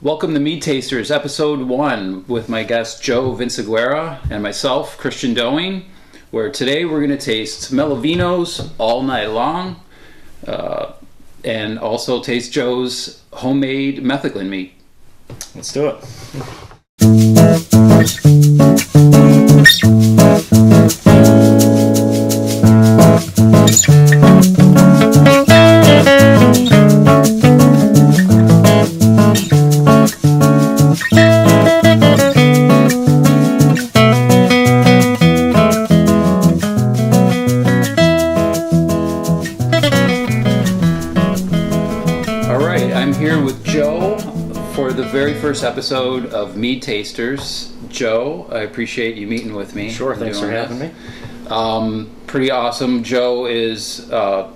Welcome to Meadtasters, Episode 1, with my guest Joe Vinciguerra and myself, Christian Doing, where today we're going to taste Melovinos all night long, and also taste Joe's homemade Metheglin mead. Let's do it. First episode of Meadtasters. Joe, I appreciate you meeting with me. Sure, thanks for having me. Pretty awesome. Joe is a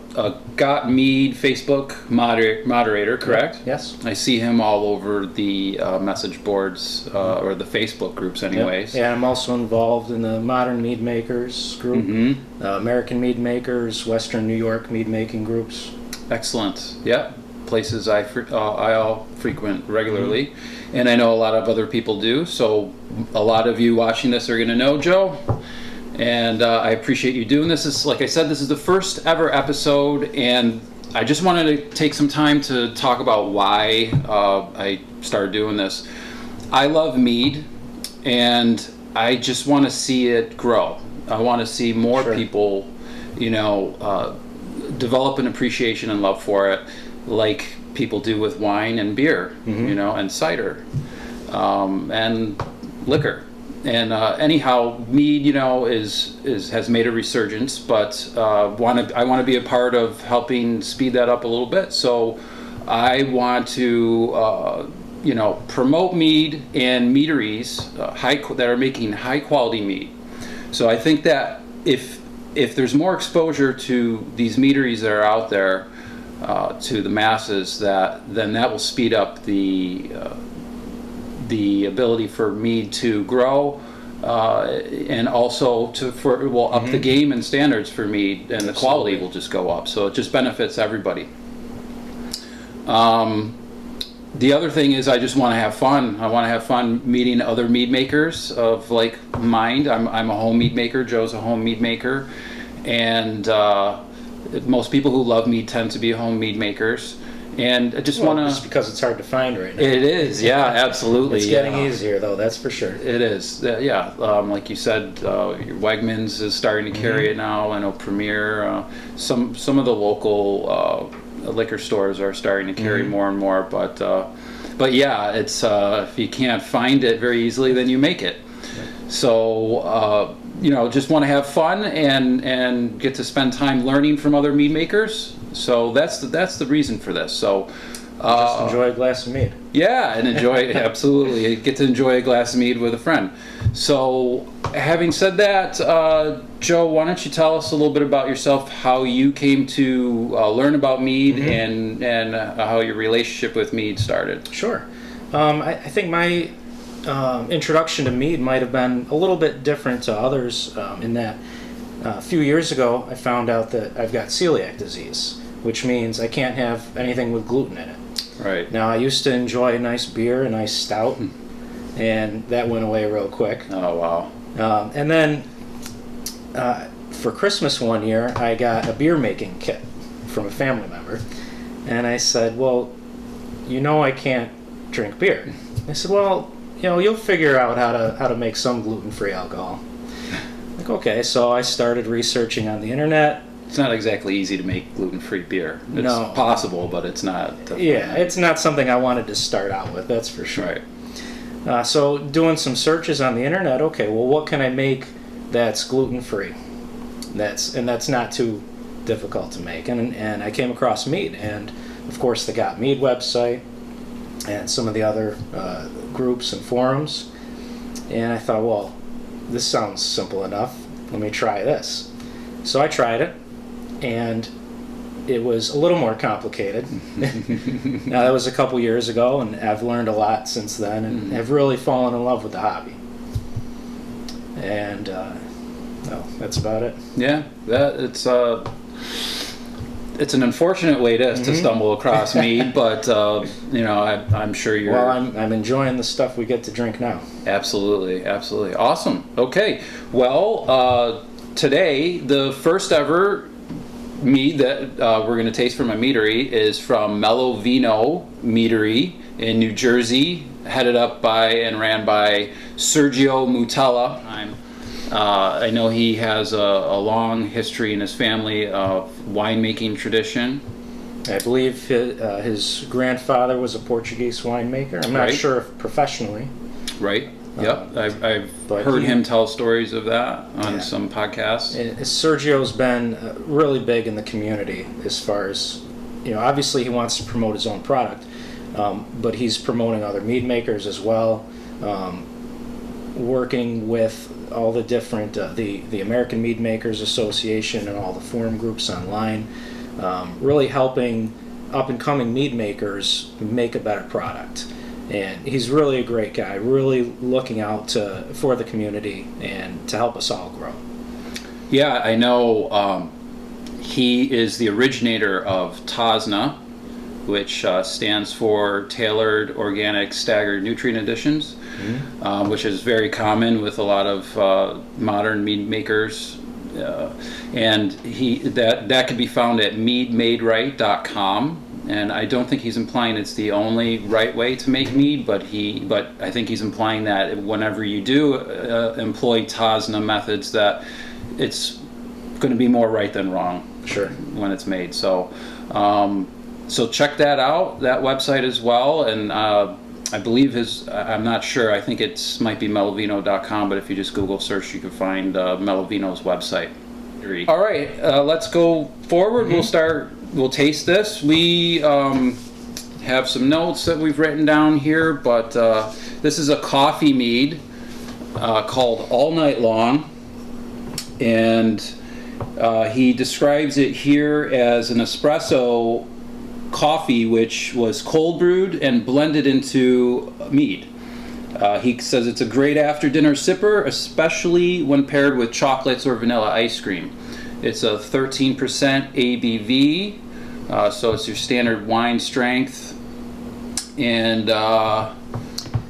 Got Mead Facebook moderator, correct? Yes. I see him all over the message boards or the Facebook groups anyways. Yep. Yeah, I'm also involved in the Modern Mead Makers group, American Mead Makers, Western New York mead making groups. Excellent. Yeah. Places I all frequent regularly, and I know a lot of other people do, so a lot of you watching this are going to know Joe, and I appreciate you doing this. Like I said, this is the first ever episode, and I just wanted to take some time to talk about why I started doing this. I love mead, and I just want to see it grow. I want to see more people, develop an appreciation and love for it, like people do with wine and beer, and cider, and liquor. And anyhow, mead, has made a resurgence, but I want to be a part of helping speed that up a little bit. So I want to, promote mead and meaderies that are making high quality mead. So I think that if there's more exposure to these meaderies that are out there, to the masses, then that will speed up the ability for mead to grow, and also up the game and standards for mead, and the quality will just go up. So it just benefits everybody. The other thing is I just want to have fun. I want to have fun meeting other mead makers of like mind. I'm a home mead maker. Joe's a home mead maker, and most people who love mead tend to be home mead makers, and I just want to. Just because it's hard to find right now. It is, yeah, absolutely. It's getting easier, though. That's for sure. It is, yeah. Like you said, your Wegmans is starting to carry it now. I know Premier. Some of the local liquor stores are starting to carry more and more. But yeah, it's if you can't find it very easily, then you make it. So. Just want to have fun and get to spend time learning from other mead makers. So that's the reason for this. So just enjoy a glass of mead. Yeah, and enjoy absolutely get to enjoy a glass of mead with a friend. So having said that, Joe, why don't you tell us a little bit about yourself, how you came to learn about mead, and how your relationship with mead started. Sure. I think my introduction to mead might have been a little bit different to others, in that a few years ago I found out that I've got celiac disease, which means I can't have anything with gluten in it. Right. Now, I used to enjoy a nice beer, a nice stout, and that went away real quick. Oh, wow. And then for Christmas one year, I got a beer making kit from a family member, and I said, well, I can't drink beer. I said, well, you'll figure out how to make some gluten-free alcohol. Like, okay, so I started researching on the internet. It's not exactly easy to make gluten-free beer. It's possible, but it's not. Yeah, it's not something I wanted to start out with, that's for sure. Right. So doing some searches on the internet, okay, well, what can I make that's gluten-free? That's not too difficult to make. And I came across Mead, and of course the Got Mead website, and some of the other groups and forums, and I thought, well, this sounds simple enough, let me try this. So I tried it, and it was a little more complicated. Now, that was a couple years ago, and I've learned a lot since then, and have really fallen in love with the hobby. And that's about it. Yeah, it's an unfortunate way to stumble across mead, but you know, I'm sure you're. Well, I'm enjoying the stuff we get to drink now. Absolutely, absolutely, awesome. Okay, well, today the first ever mead that we're going to taste from a meadery is from Melovino Meadery in New Jersey, headed up by and ran by Sergio Mutella. I know he has a long history in his family of winemaking tradition. I believe his grandfather was a Portuguese winemaker. I'm not sure if professionally. Right. Yep. I've heard him tell stories of that on some podcasts. And Sergio's been really big in the community as far as, you know, obviously he wants to promote his own product, but he's promoting other mead makers as well, working with all the different, the American Mead Makers Association and all the forum groups online, really helping up-and-coming mead makers make a better product. And he's really a great guy, really looking out for the community and to help us all grow. Yeah, I know he is the originator of TOSNA, which stands for Tailored Organic Staggered Nutrient Additions, which is very common with a lot of modern mead makers. And that can be found at meadmaderight.com. And I don't think he's implying it's the only right way to make mead, but I think he's implying that whenever you do employ TOSNA methods, that it's going to be more right than wrong. Sure. When it's made. So so check that out, that website as well. And I believe I'm not sure, I think it might be melovino.com, but if you just Google search, you can find Melovino's website. All right, let's go forward. We'll taste this. We have some notes that we've written down here, but this is a coffee mead called All Night Long, and he describes it here as an espresso coffee which was cold brewed and blended into mead. He says it's a great after dinner sipper, especially when paired with chocolates or vanilla ice cream. It's a 13% ABV, so it's your standard wine strength. And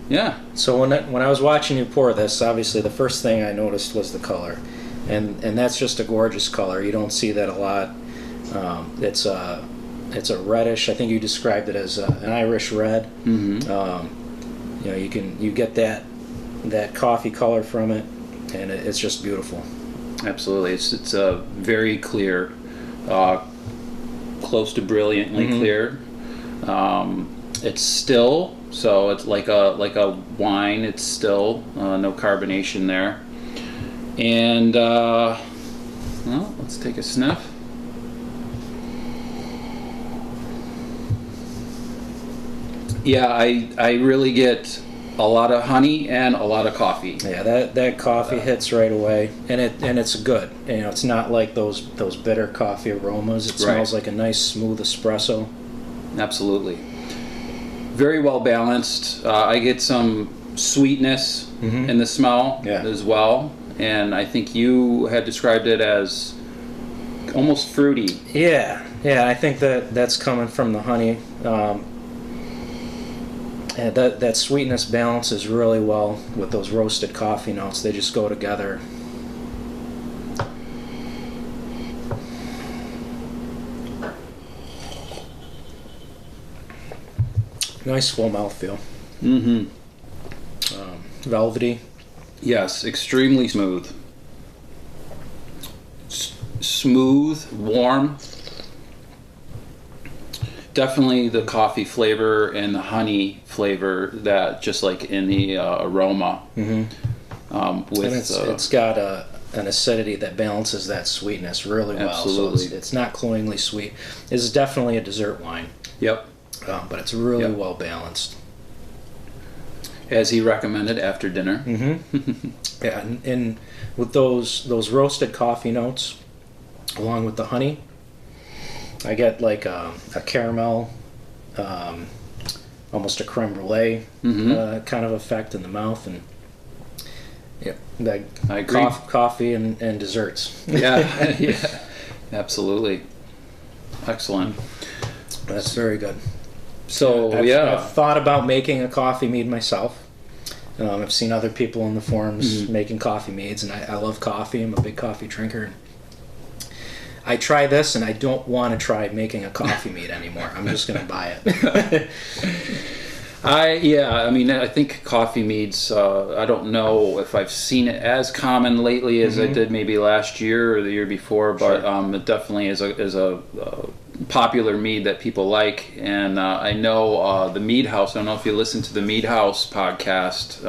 yeah. So when I was watching you pour this, obviously the first thing I noticed was the color, and that's just a gorgeous color. You don't see that a lot. It's a reddish. I think you described it as an Irish red. You know, you get that coffee color from it, and it's just beautiful. Absolutely, it's very clear, close to brilliantly clear. It's still, so it's like a wine. It's still no carbonation there. And well, let's take a sniff. Yeah, I really get a lot of honey and a lot of coffee. Yeah, that coffee hits right away, and it's good. You know, it's not like those bitter coffee aromas. It smells like a nice smooth espresso. Absolutely. Very well balanced. I get some sweetness in the smell as well, and I think you had described it as almost fruity. Yeah, I think that's coming from the honey. And that sweetness balances really well with those roasted coffee notes. They just go together. Nice full mouthfeel. Velvety. Yes, extremely smooth. Smooth, warm. Definitely the coffee flavor and the honey flavor, that just like in the aroma. And it's got an acidity that balances that sweetness really well. Absolutely. So it's not cloyingly sweet. It's definitely a dessert wine. Yep. But it's really well balanced. As he recommended, after dinner. Yeah, and with those roasted coffee notes, along with the honey, I get like a caramel, almost a creme brulee kind of effect in the mouth, and I agree. Coffee and desserts. Yeah, absolutely. Excellent. That's very good. So I've thought about making a coffee mead myself. I've seen other people in the forums making coffee meads, and I love coffee. I'm a big coffee drinker. I try this, and I don't want to try making a coffee mead anymore. I'm just going to buy it. I mean, I think coffee meads, I don't know if I've seen it as common lately as I did maybe last year or the year before, but it definitely is a popular mead that people like. And I know the Mead House, I don't know if you listen to the Mead House podcast,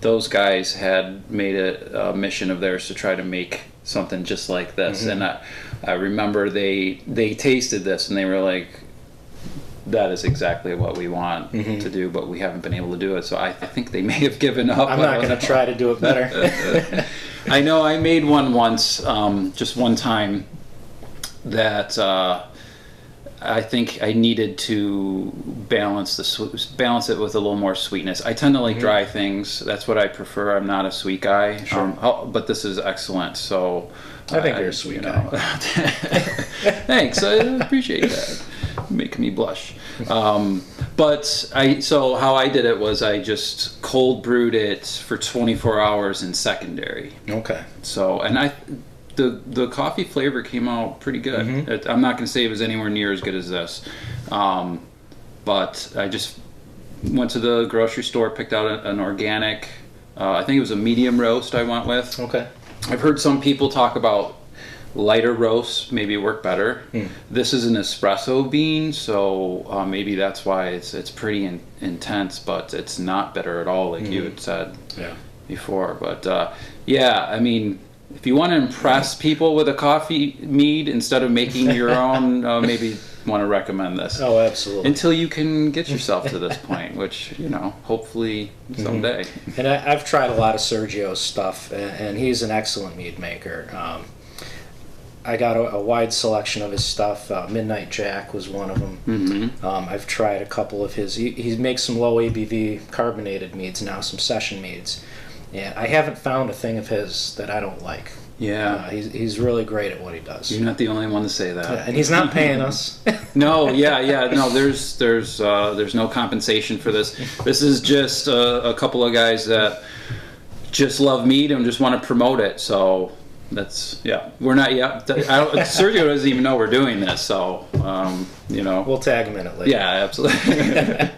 those guys had made it a mission of theirs to try to make something just like this. And I remember they tasted this and they were like, that is exactly what we want to do, but we haven't been able to do it. So I think they may have given up. I'm not going to try to do it better. I know I made one once, just one time, that I think I needed to balance it with a little more sweetness. I tend to like dry things. That's what I prefer. I'm not a sweet guy. But this is excellent. So I think you're a sweet guy. Thanks. I appreciate that. Make me blush. But how I did it was I just cold brewed it for 24 hours in secondary. Okay. So, and the coffee flavor came out pretty good. I'm not going to say it was anywhere near as good as this, but I just went to the grocery store, picked out an organic. I think it was a medium roast I went with. Okay. I've heard some people talk about lighter roasts maybe work better. This is an espresso bean, so maybe that's why it's pretty intense, but it's not bitter at all, like you had said before. But I mean, if you want to impress people with a coffee mead instead of making your own, maybe want to recommend this. Oh, absolutely. Until you can get yourself to this point, which, hopefully someday. And I've tried a lot of Sergio's stuff, and he's an excellent mead maker. I got a wide selection of his stuff. Midnight Jack was one of them. I've tried a couple of his. He makes some low ABV carbonated meads now, some session meads. And I haven't found a thing of his that I don't like. Yeah. He's really great at what he does. You're not the only one to say that. Yeah, and he's not paying us. No, no, there's no compensation for this. This is just a couple of guys that just love mead and just want to promote it. So that's, we're not yet. Sergio doesn't even know we're doing this, so we'll tag him in it later. Yeah, absolutely.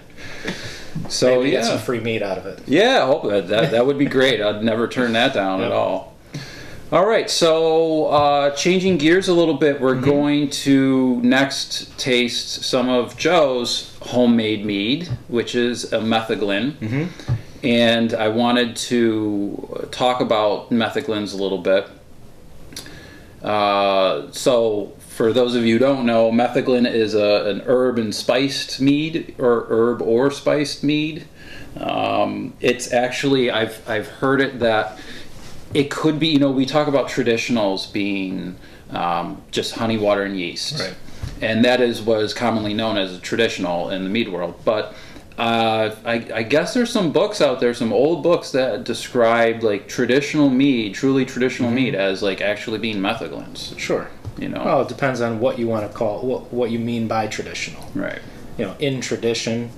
So maybe get some free meat out of it. Yeah, I hope that would be great. I'd never turn that down at all. All right, so changing gears a little bit, we're going to next taste some of Joe's homemade mead, which is a Metheglin. And I wanted to talk about Metheglins a little bit. So for those of you who don't know, Metheglin is an herb and spiced mead, or herb or spiced mead. It's actually, I've heard it that it could be, we talk about traditionals being just honey, water, and yeast. Right. And that is what is commonly known as a traditional in the mead world. But I guess there's some books out there, some old books that describe like traditional mead, truly traditional mead, as like actually being Metheglins. Sure. Well, it depends on what you want to call what you mean by traditional. Right. In tradition,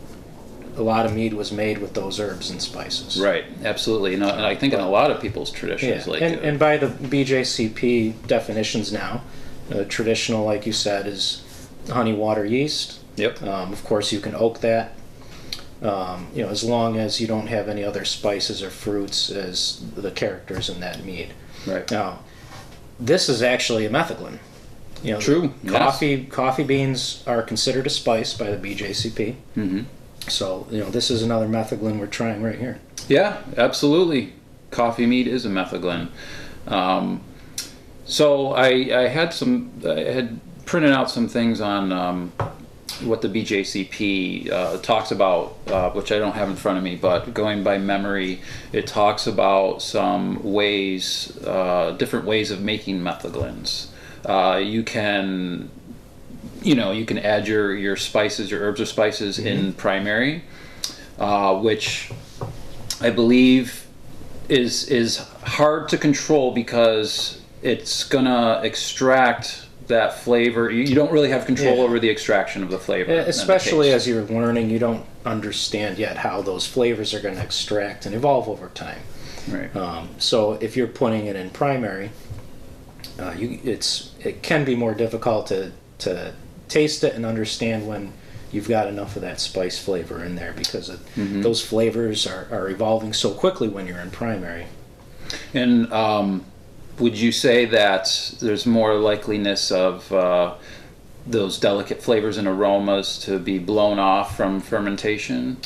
a lot of mead was made with those herbs and spices. Right. Absolutely. And I think in a lot of people's traditions, and by the BJCP definitions now, traditional, like you said, is honey, water, yeast. Yep. Of course, you can oak that. As long as you don't have any other spices or fruits as the characters in that mead. Right. Now, this is actually a Metheglin. True. Coffee beans are considered a spice by the BJCP. So, this is another Metheglin we're trying right here. Yeah, absolutely. Coffee mead is a Metheglin. So I had printed out some things on what the BJCP talks about, which I don't have in front of me, but going by memory, it talks about some ways, different ways of making Metheglins. You can add your spices, your herbs or spices in primary, which I believe is hard to control because it's gonna extract that flavor. You don't really have control over the extraction of the flavor. Especially as you're learning, you don't understand yet how those flavors are going to extract and evolve over time. Right. So if you're putting it in primary, it can be more difficult to taste it and understand when you've got enough of that spice flavor in there, because those flavors are evolving so quickly when you're in primary. And would you say that there's more likeliness of those delicate flavors and aromas to be blown off from fermentation?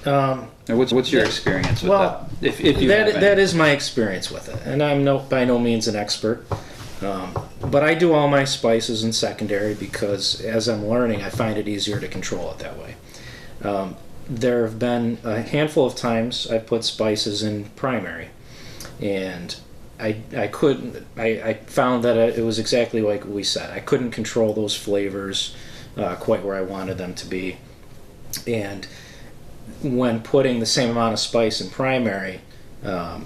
What's your experience with that? If you that is my experience with it, and I'm by no means an expert. But I do all my spices in secondary because as I'm learning, I find it easier to control it that way. There have been a handful of times I've put spices in primary, and I found that it was exactly like we said. I couldn't control those flavors quite where I wanted them to be. And when putting the same amount of spice in primary, a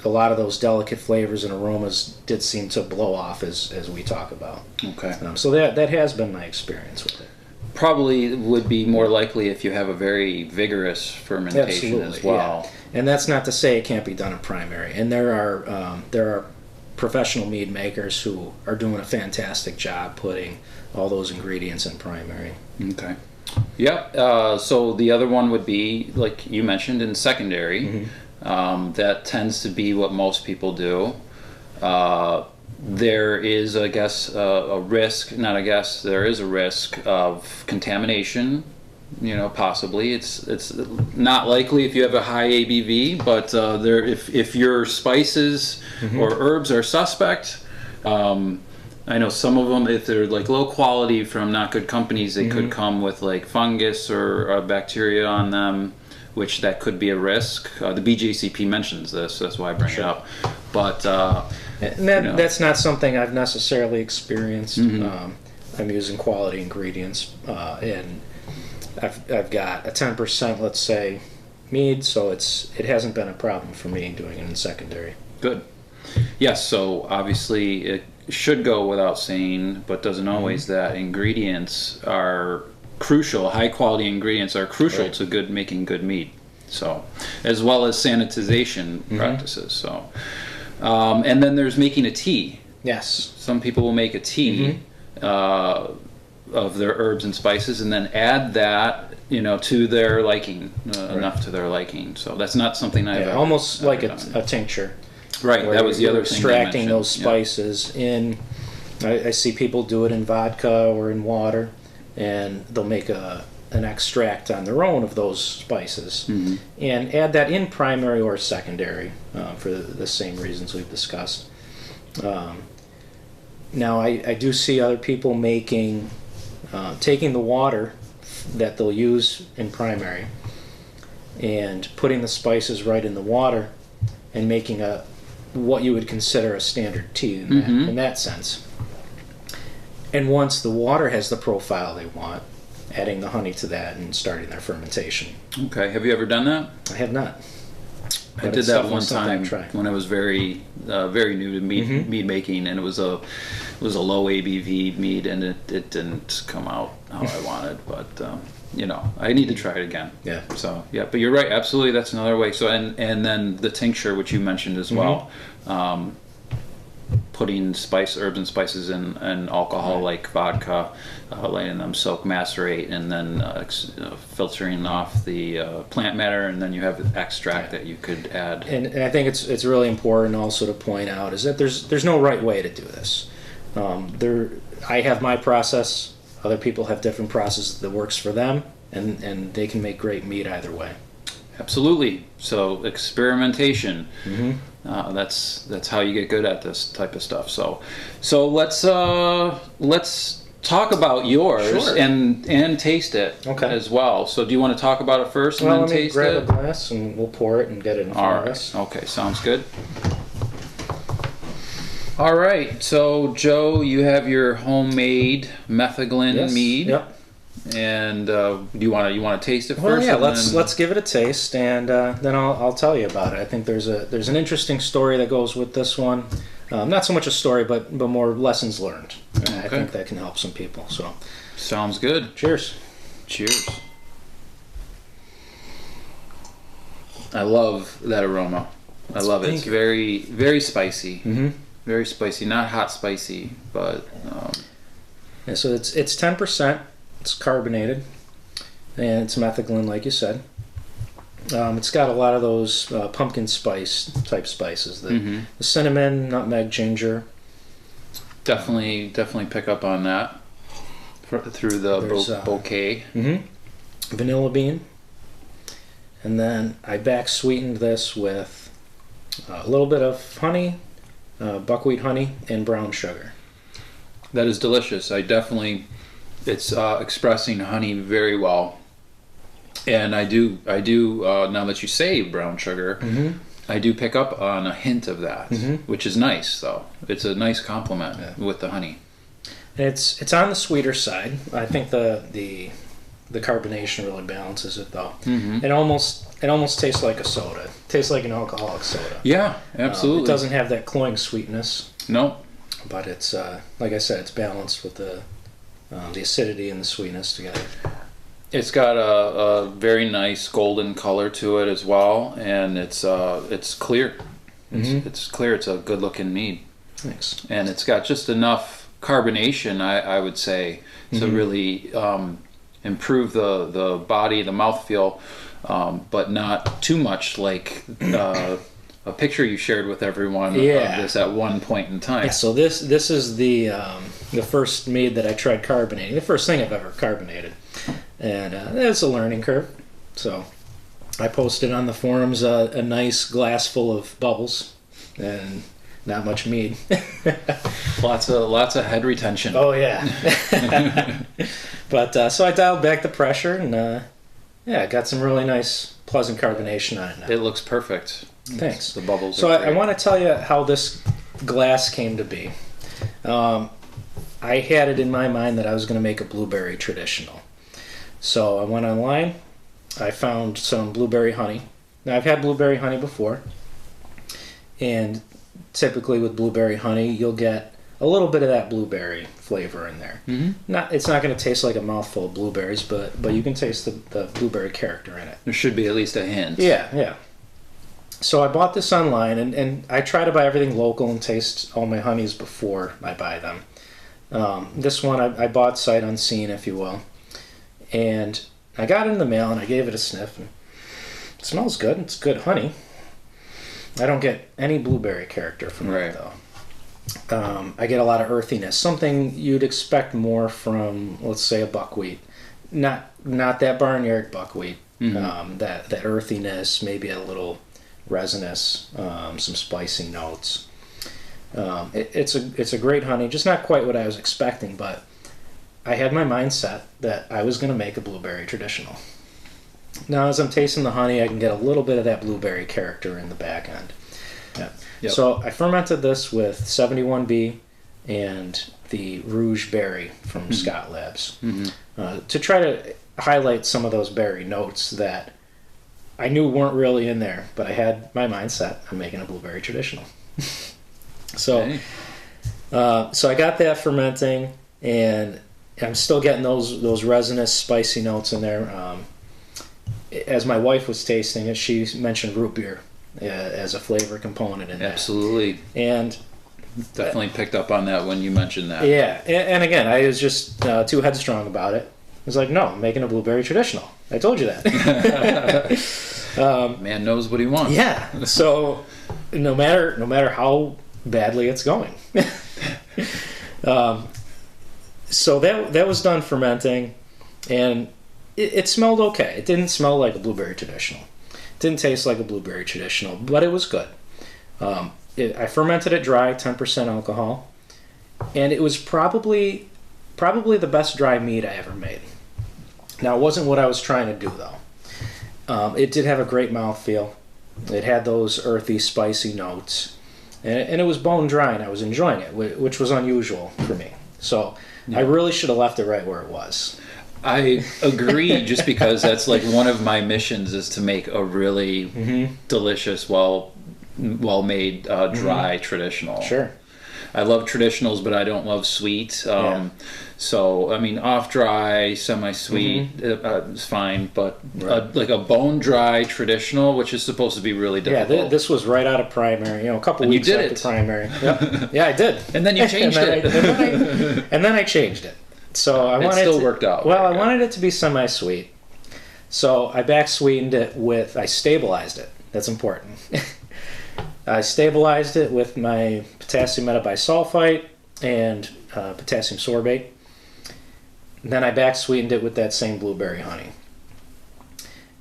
lot of those delicate flavors and aromas did seem to blow off as we talk about. Okay. So that has been my experience with it. Probably would be more likely if you have a very vigorous fermentation as well. Yeah. And that's not to say it can't be done in primary. And there are professional mead makers who are doing a fantastic job putting all those ingredients in primary. Okay. Yep. So the other one would be, like you mentioned, in secondary. That tends to be what most people do. There is, I guess, a risk, not I guess, there is a risk of contamination, possibly. It's not likely if you have a high ABV, but if your spices or herbs are suspect, I know some of them, if they're like low quality from not good companies, they could come with like fungus or bacteria on them, which that could be a risk. The BJCP mentions this, so that's why I bring it up. But that's not something I've necessarily experienced. I'm using quality ingredients, and I've got a 10%, let's say, mead, so it hasn't been a problem for me doing it in secondary. Good. Yes, so obviously it should go without saying, but doesn't always, that ingredients are crucial. High quality ingredients are crucial to making good mead. So, as well as sanitization practices. So, and then there's making a tea. Yes. Some people will make a tea of their herbs and spices, and then add that, to their liking, enough to their liking. So that's not something I've ever, almost like done. a tincture. Right. That was the other thing. Extracting those spices in. I see people do it in vodka or in water, and they'll make an extract on their own of those spices and add that in primary or secondary for the same reasons we've discussed. Now I do see other people making, taking the water that they'll use in primary and putting the spices right in the water and making what you would consider a standard tea in that sense. And once the water has the profile they want, adding the honey to that and starting their fermentation. Okay. Have you ever done that? I have not. I did that one time when I was very new to mead making, and it was a low ABV mead, and it didn't come out how I wanted. But I need to try it again. Yeah. So yeah, but you're right. Absolutely, that's another way. So and then the tincture, which you mentioned as well. Putting herbs and spices in alcohol like vodka, letting them soak, macerate, and then filtering off the plant matter, and then you have extract that you could add. And I think it's really important also to point out is that there's no right way to do this. I have my process. Other people have different processes that works for them, and they can make great mead either way. Absolutely. So experimentation. That's how you get good at this type of stuff. So let's talk about yours and taste it as well. So do you want to talk about it first and then taste it? Let me grab a glass and we'll pour it and get it in front of us. Okay, sounds good. All right. So Joe, you have your homemade Metheglin mead. Yep. And do you want to taste it first? Well, yeah. Let's give it a taste, and then I'll tell you about it. I think there's an interesting story that goes with this one. Not so much a story, but more lessons learned. Okay. I think that can help some people. So, sounds good. Cheers. Cheers. I love that aroma. I love it. It's very, very spicy. Mm-hmm. Very spicy. Not hot spicy, but... Yeah, so it's 10%. It's carbonated. And it's Metheglin, like you said. It's got a lot of those pumpkin spice type spices. The cinnamon, nutmeg, ginger. Definitely pick up on that through the bouquet. Vanilla bean. And then I back sweetened this with a little bit of honey, buckwheat honey, and brown sugar. That is delicious. It's expressing honey very well. And I do. Now that you say brown sugar, I do pick up on a hint of that, which is nice. Though it's a nice compliment with the honey. And it's on the sweeter side. I think the carbonation really balances it, though. It almost tastes like a soda. It tastes like an alcoholic soda. Yeah, absolutely. It doesn't have that cloying sweetness. No, but it's like I said, it's balanced with the acidity and the sweetness together. It's got a very nice golden color to it as well, and it's clear. It's clear. It's a good looking mead. Thanks. And it's got just enough carbonation, I would say, to really improve the body, the mouthfeel, but not too much like a picture you shared with everyone of this at one point in time. Yeah, so this is the first mead that I tried carbonating. The first thing I've ever carbonated. And it's a learning curve. So I posted on the forums a nice glass full of bubbles and not much mead. lots of head retention. Oh yeah. But so I dialed back the pressure and got some really nice pleasant carbonation on it now. It looks perfect. Thanks. The bubbles. So I want to tell you how this glass came to be. I had it in my mind that I was going to make a blueberry traditional. So I went online, I found some blueberry honey. Now I've had blueberry honey before, and typically with blueberry honey you'll get a little bit of that blueberry flavor in there. It's not going to taste like a mouthful of blueberries, but you can taste the blueberry character in it. There should be at least a hint. Yeah. So I bought this online, and I try to buy everything local and taste all my honeys before I buy them. This one I bought sight unseen, if you will. And I got it in the mail and I gave it a sniff. And it smells good. It's good honey. I don't get any blueberry character from it, though. I get a lot of earthiness. Something you'd expect more from, let's say, a buckwheat. Not that barnyard buckwheat. That earthiness, maybe a little resinous, some spicy notes. It's a great honey. Just not quite what I was expecting, but I had my mind set that I was going to make a blueberry traditional. Now, as I'm tasting the honey, I can get a little bit of that blueberry character in the back end. Yep. So I fermented this with 71B and the Rouge Berry from Scott Labs to try to highlight some of those berry notes that I knew weren't really in there, but I had my mind set on making a blueberry traditional. So I got that fermenting, and I'm still getting those resinous, spicy notes in there. As my wife was tasting it, she mentioned root beer as a flavor component in that. Absolutely. And definitely picked up on that when you mentioned that. Yeah, and again, I was just too headstrong about it. I was like, no, I'm making a blueberry traditional. I told you that. Man knows what he wants. Yeah. So no matter how badly it's going. So that was done fermenting, and it smelled okay. It didn't smell like a blueberry traditional. It didn't taste like a blueberry traditional, but it was good. I fermented it dry, 10% alcohol, and it was probably the best dry mead I ever made. Now, it wasn't what I was trying to do, though. It did have a great mouthfeel. It had those earthy, spicy notes, and it was bone dry, and I was enjoying it, which was unusual for me. So I really should have left it right where it was. I agree, just because that's like one of my missions is to make a really delicious, well-made dry traditional. Sure. I love traditionals, but I don't love sweet. Yeah. So, I mean, off-dry, semi-sweet is fine, but like a bone-dry traditional, which is supposed to be really difficult. Yeah, this was right out of primary, a couple weeks after primary. Yep. Yeah, I did. And then you changed it. And then I changed it. So I wanted still worked out. Well, I wanted it to be semi-sweet. So I back-sweetened it I stabilized it. That's important. I stabilized it with my potassium metabisulfite and potassium sorbate. And then I back-sweetened it with that same blueberry honey.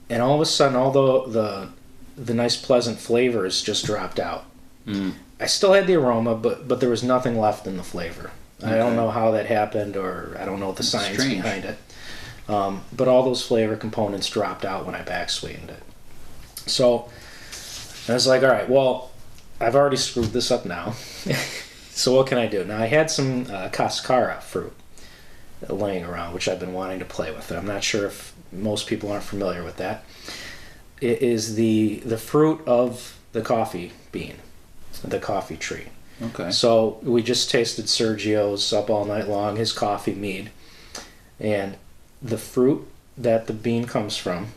And all of a sudden, all the nice pleasant flavors just dropped out. I still had the aroma, but there was nothing left in the flavor. Okay. I don't know how that happened, or I don't know the science behind it. But all those flavor components dropped out when I back-sweetened it. So I was like, all right, well, I've already screwed this up now. So what can I do? Now, I had some cascara fruit laying around, which I've been wanting to play with. I'm not sure if most people aren't familiar with that. It is the fruit of the coffee bean, the coffee tree. Okay. So we just tasted Sergio's up all night long, his coffee mead. And the fruit that the bean comes from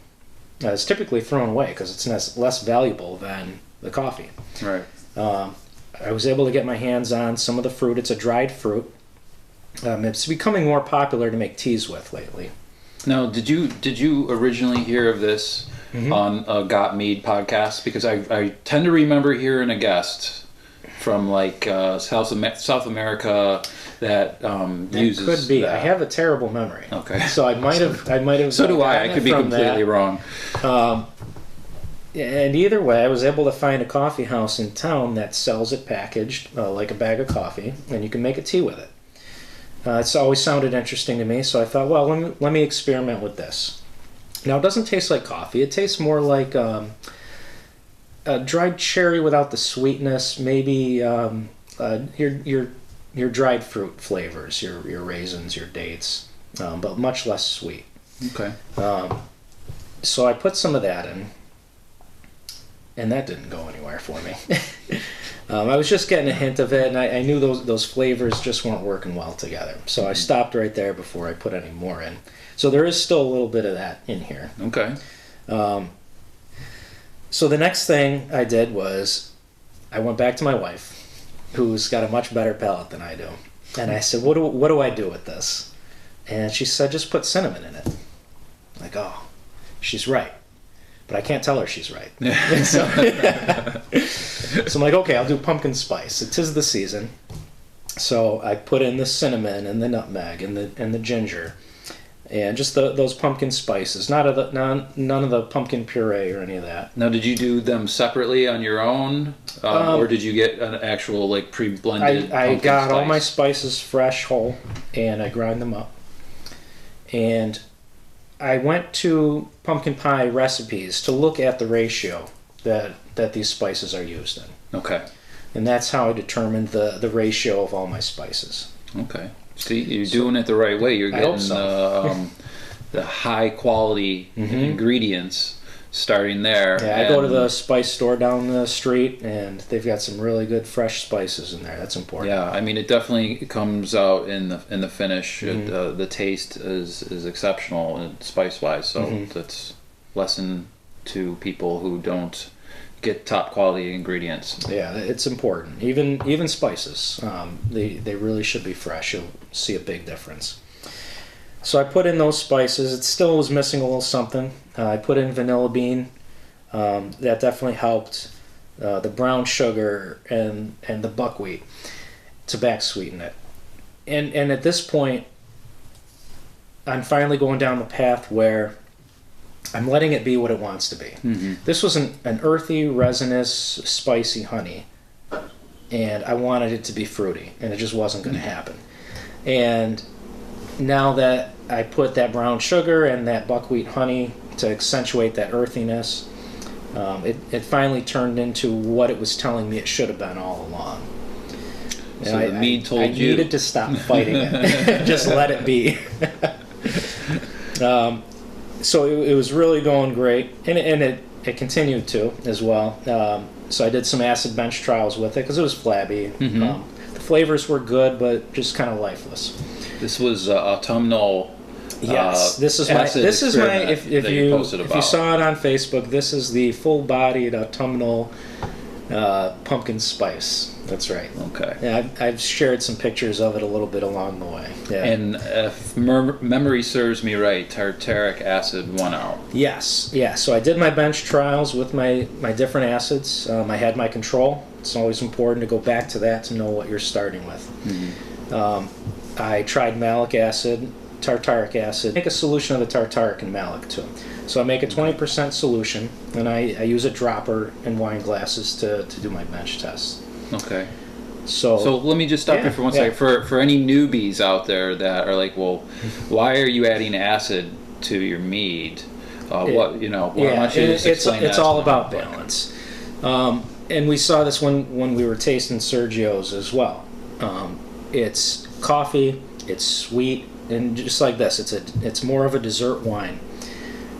is typically thrown away because it's less valuable than the coffee. Right. I was able to get my hands on some of the fruit. It's a dried fruit. It's becoming more popular to make teas with lately. Now, did you originally hear of this on a Got Mead podcast? Because I tend to remember hearing a guest from like South America that uses could be. that. I have a terrible memory. Okay. So I might have. So do I. I could be completely wrong. And either way, I was able to find a coffee house in town that sells it packaged like a bag of coffee, and you can make a tea with it. It's always sounded interesting to me, so I thought, well, let me experiment with this. Now, it doesn't taste like coffee. It tastes more like a dried cherry without the sweetness, maybe your dried fruit flavors, your raisins, your dates, but much less sweet. Okay. So I put some of that in, and that didn't go anywhere for me. I was just getting a hint of it, and I knew those flavors just weren't working well together. So I stopped right there before I put any more in. So there is still a little bit of that in here. Okay. So the next thing I did was I went back to my wife, who's got a much better palate than I do. And I said, what do I do with this? And she said, just put cinnamon in it. I'm like, oh, she's right. But I can't tell her she's right. So I'm like, okay, I'll do pumpkin spice. It is the season. So I put in the cinnamon and the nutmeg and the ginger. And just those pumpkin spices, none of the pumpkin puree or any of that. Now, did you do them separately on your own, or did you get an actual like pre-blended? I got spice? all my spices fresh, whole, and I grind them up. And I went to pumpkin pie recipes to look at the ratio that these spices are used in. Okay. And that's how I determined the ratio of all my spices. Okay. See, you're doing it the right way. You're getting the high quality ingredients starting there. Yeah, I go to the spice store down the street, and they've got some really good fresh spices in there. That's important. Yeah, I mean, it definitely comes out in the finish. The taste is exceptional spice wise. So that's lesson to people who don't get top quality ingredients. Yeah, it's important. Even spices, they really should be fresh. You'll see a big difference. So I put in those spices. It still was missing a little something. I put in vanilla bean. That definitely helped. The brown sugar and the buckwheat to back sweeten it. And at this point, I'm finally going down the path where I'm letting it be what it wants to be. This was an earthy, resinous, spicy honey, and I wanted it to be fruity, and it just wasn't going to happen. And now that I put that brown sugar and that buckwheat honey to accentuate that earthiness, it finally turned into what it was telling me it should have been all along. So the mead told you. I needed to stop fighting it. Just let it be. So it was really going great, and it continued to as well. So I did some acid bench trials with it because it was flabby. The flavors were good, but just kind of lifeless. This was autumnal. Yes, this is my. If you saw it on Facebook, this is the full-bodied autumnal pumpkin spice. That's right. Okay. Yeah, I've shared some pictures of it a little bit along the way. Yeah. And if memory serves me right, tartaric acid won out. Yes. Yeah. So I did my bench trials with my different acids. I had my control. It's always important to go back to that to know what you're starting with. Mm-hmm. I tried malic acid, tartaric acid. Make a solution of the tartaric and malic too. So I make a 20% solution, and I use a dropper in wine glasses to do my bench test. Okay. So let me just stop you for one second. For any newbies out there that are like, well, why are you adding acid to your mead? Why don't you just explain that? It's all about balance. And we saw this when we were tasting Sergio's as well. It's coffee, it's sweet, and just like this, it's more of a dessert wine.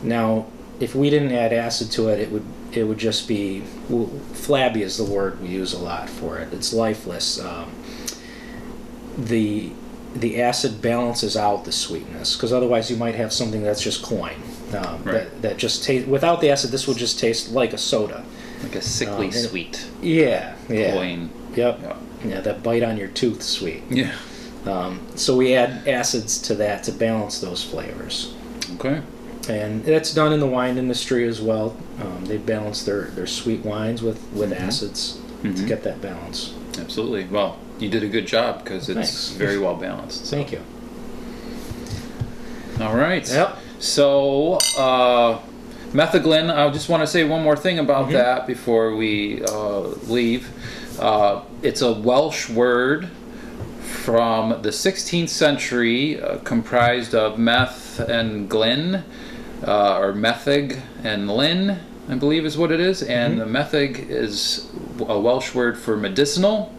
Now, if we didn't add acid to it, it would just be flabby is the word we use a lot for it. It's lifeless. The acid balances out the sweetness, because otherwise you might have something that's just cloying. That just tastes without the acid. This would just taste like a soda, like a sickly sweet. Yeah. Cloying. Yep. Yeah, that bite on your tooth sweet. Yeah. So we add acids to that to balance those flavors. Okay. And that's done in the wine industry as well. They balance their sweet wines with acids to get that balance. Absolutely. Well, you did a good job because it's Thanks. very well balanced. So. Thank you. All right. Yep. So, Metheglin, I just want to say one more thing about that before we leave. It's a Welsh word from the 16th century, comprised of meth and glin, or metheg and lin, I believe is what it is. And the metheg is a Welsh word for medicinal,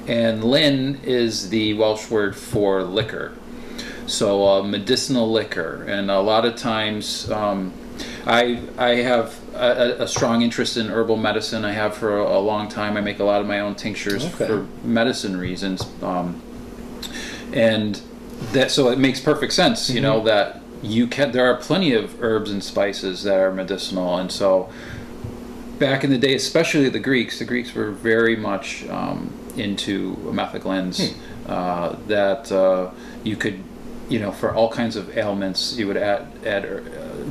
and lin is the Welsh word for liquor. So medicinal liquor. And a lot of times I have a strong interest in herbal medicine. I have for a long time. I make a lot of my own tinctures for medicine reasons. And that, so it makes perfect sense, you know, that there are plenty of herbs and spices that are medicinal. And so back in the day, especially the Greeks were very much into metheglins, that you could, for all kinds of ailments, you would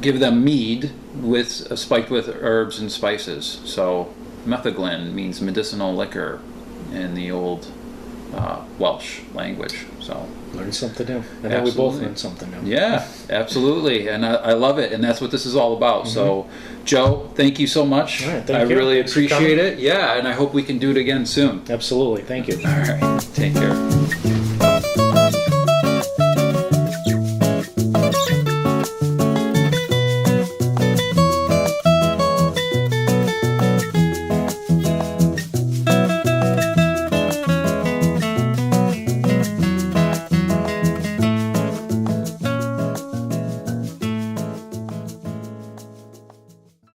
give them mead spiked with herbs and spices. So metheglin means medicinal liquor in the old Welsh language. So learn something new. I know we both learned something new. Yeah, absolutely, and I love it, and that's what this is all about. So, Joe, thank you so much. All right, I really appreciate it. Yeah, and I hope we can do it again soon. Absolutely, thank you. All right, take care.